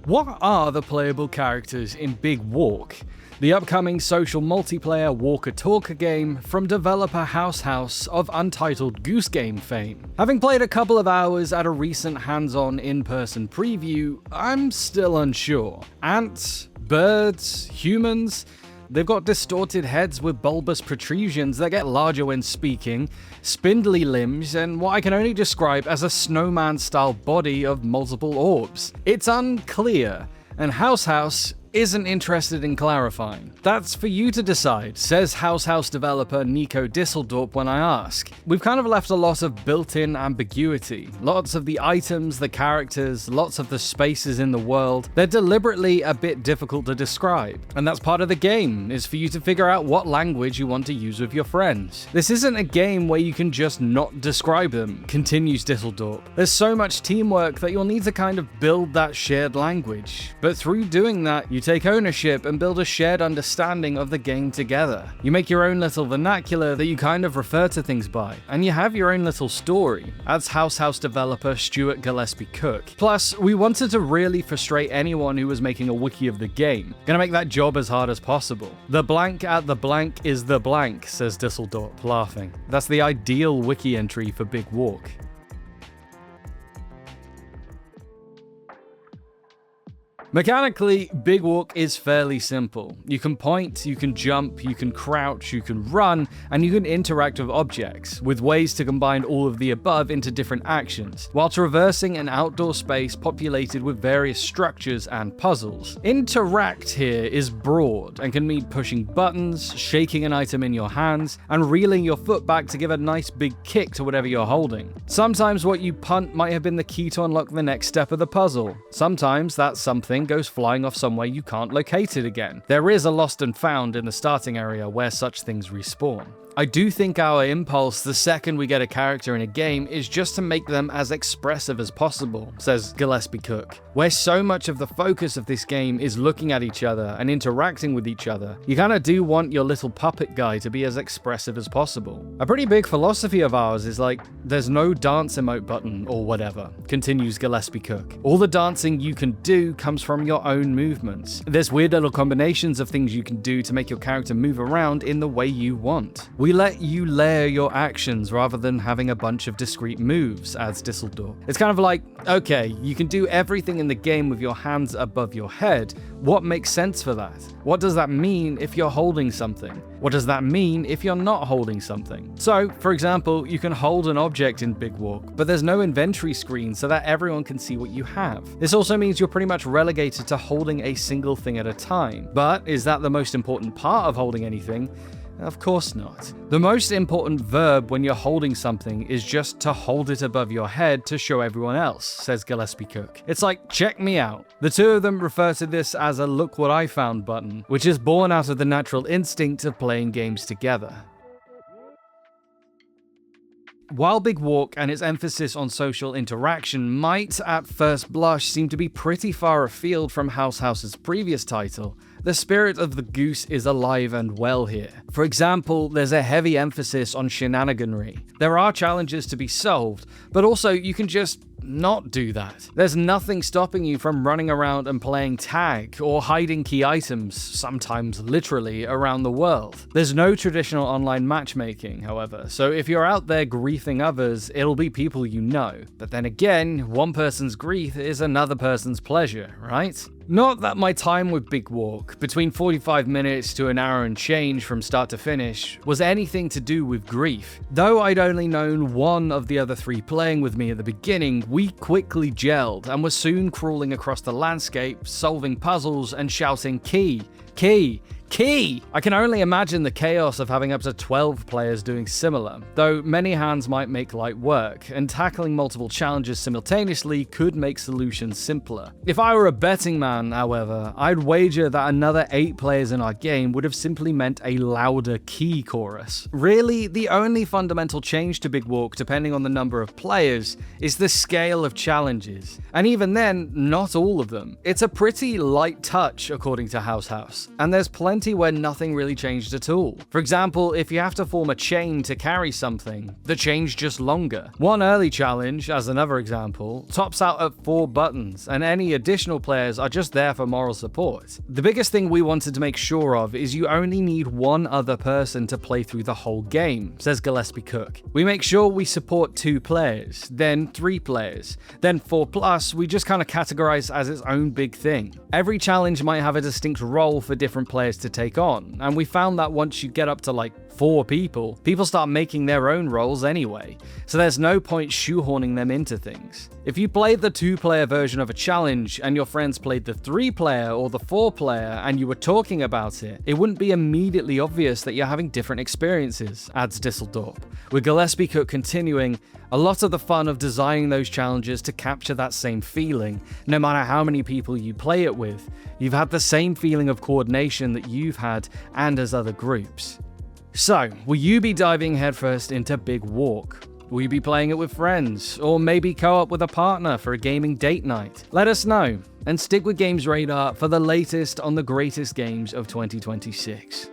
What are the playable characters in Big Walk, the upcoming social multiplayer walker-talker game from developer House of Untitled Goose Game fame? Having played a couple of hours at a recent hands-on in-person preview, I'm still unsure. Ants? Birds? Humans? They've got distorted heads with bulbous protrusions that get larger when speaking, spindly limbs, and what I can only describe as a snowman-style body of multiple orbs. It's unclear, and House isn't interested in clarifying. That's for you to decide, says House developer Nico Disseldorp when I ask. We've kind of left a lot of built-in ambiguity. Lots of the items, the characters, lots of the spaces in the world. They're deliberately a bit difficult to describe. And that's part of the game, is for you to figure out what language you want to use with your friends. This isn't a game where you can just not describe them, continues Disseldorp. There's so much teamwork that you'll need to kind of build that shared language. But through doing that, you take ownership and build a shared understanding of the game together. You make your own little vernacular that you kind of refer to things by, and you have your own little story, adds House developer Stuart Gillespie Cook. Plus, we wanted to really frustrate anyone who was making a wiki of the game. Gonna make that job as hard as possible. The blank at the blank is the blank, says Disseldorp, laughing. That's the ideal wiki entry for Big Walk. Mechanically, Big Walk is fairly simple. You can point, you can jump, you can crouch, you can run, and you can interact with objects, with ways to combine all of the above into different actions, while traversing an outdoor space populated with various structures and puzzles. Interact here is broad, and can mean pushing buttons, shaking an item in your hands, and reeling your foot back to give a nice big kick to whatever you're holding. Sometimes what you punt might have been the key to unlock the next step of the puzzle. Sometimes that something goes flying off somewhere you can't locate it again. There is a lost and found in the starting area where such things respawn. I do think our impulse the second we get a character in a game is just to make them as expressive as possible, says Gillespie Cook. Where so much of the focus of this game is looking at each other and interacting with each other, you kinda do want your little puppet guy to be as expressive as possible. A pretty big philosophy of ours is like, there's no dance emote button or whatever, continues Gillespie Cook. All the dancing you can do comes from your own movements. There's weird little combinations of things you can do to make your character move around in the way you want. We let you layer your actions rather than having a bunch of discrete moves, adds Disseldorp. It's kind of like, okay, you can do everything in the game with your hands above your head. What makes sense for that? What does that mean if you're holding something? What does that mean if you're not holding something? So, for example, you can hold an object in Big Walk, but there's no inventory screen so that everyone can see what you have. This also means you're pretty much relegated to holding a single thing at a time. But is that the most important part of holding anything? Of course not. The most important verb when you're holding something is just to hold it above your head to show everyone else, says Gillespie Cook. It's like, check me out. The two of them refer to this as a look what I found button, which is born out of the natural instinct of playing games together. While Big Walk and its emphasis on social interaction might, at first blush, seem to be pretty far afield from House's previous title, the spirit of the goose is alive and well here. For example, there's a heavy emphasis on shenaniganery. There are challenges to be solved, but also you can just not do that. There's nothing stopping you from running around and playing tag or hiding key items, sometimes literally, around the world. There's no traditional online matchmaking, however, so if you're out there griefing others, it'll be people you know. But then again, one person's grief is another person's pleasure, right? Not that my time with Big Walk, between 45 minutes to an hour and change from start to finish, was anything to do with grief. Though I'd only known one of the other three playing with me at the beginning, we quickly gelled and were soon crawling across the landscape, solving puzzles and shouting key, key, key! I can only imagine the chaos of having up to 12 players doing similar, though many hands might make light work, and tackling multiple challenges simultaneously could make solutions simpler. If I were a betting man, however, I'd wager that another 8 players in our game would have simply meant a louder key chorus. Really, the only fundamental change to Big Walk, depending on the number of players, is the scale of challenges, and even then, not all of them. It's a pretty light touch, according to House, and there's plenty plenty where nothing really changed at all. For example, if you have to form a chain to carry something, the chain's just longer. One early challenge, as another example, tops out at 4 buttons, and any additional players are just there for moral support. The biggest thing we wanted to make sure of is you only need one other person to play through the whole game, says Gillespie Cook. We make sure we support 2 players, then 3 players, then 4+, we just kind of categorize as its own big thing. Every challenge might have a distinct role for different players to take on, and we found that once you get up to like 4 people start making their own roles anyway, so there's no point shoehorning them into things. If you played the 2-player version of a challenge and your friends played the 3-player or the 4-player and you were talking about it, it wouldn't be immediately obvious that you're having different experiences, adds Disseldorp. With Gillespie Cook continuing, a lot of the fun of designing those challenges to capture that same feeling, no matter how many people you play it with, you've had the same feeling of coordination that you've had and as other groups. So, will you be diving headfirst into Big Walk? Will you be playing it with friends, or maybe co-op with a partner for a gaming date night? Let us know, and stick with GamesRadar for the latest on the greatest games of 2026.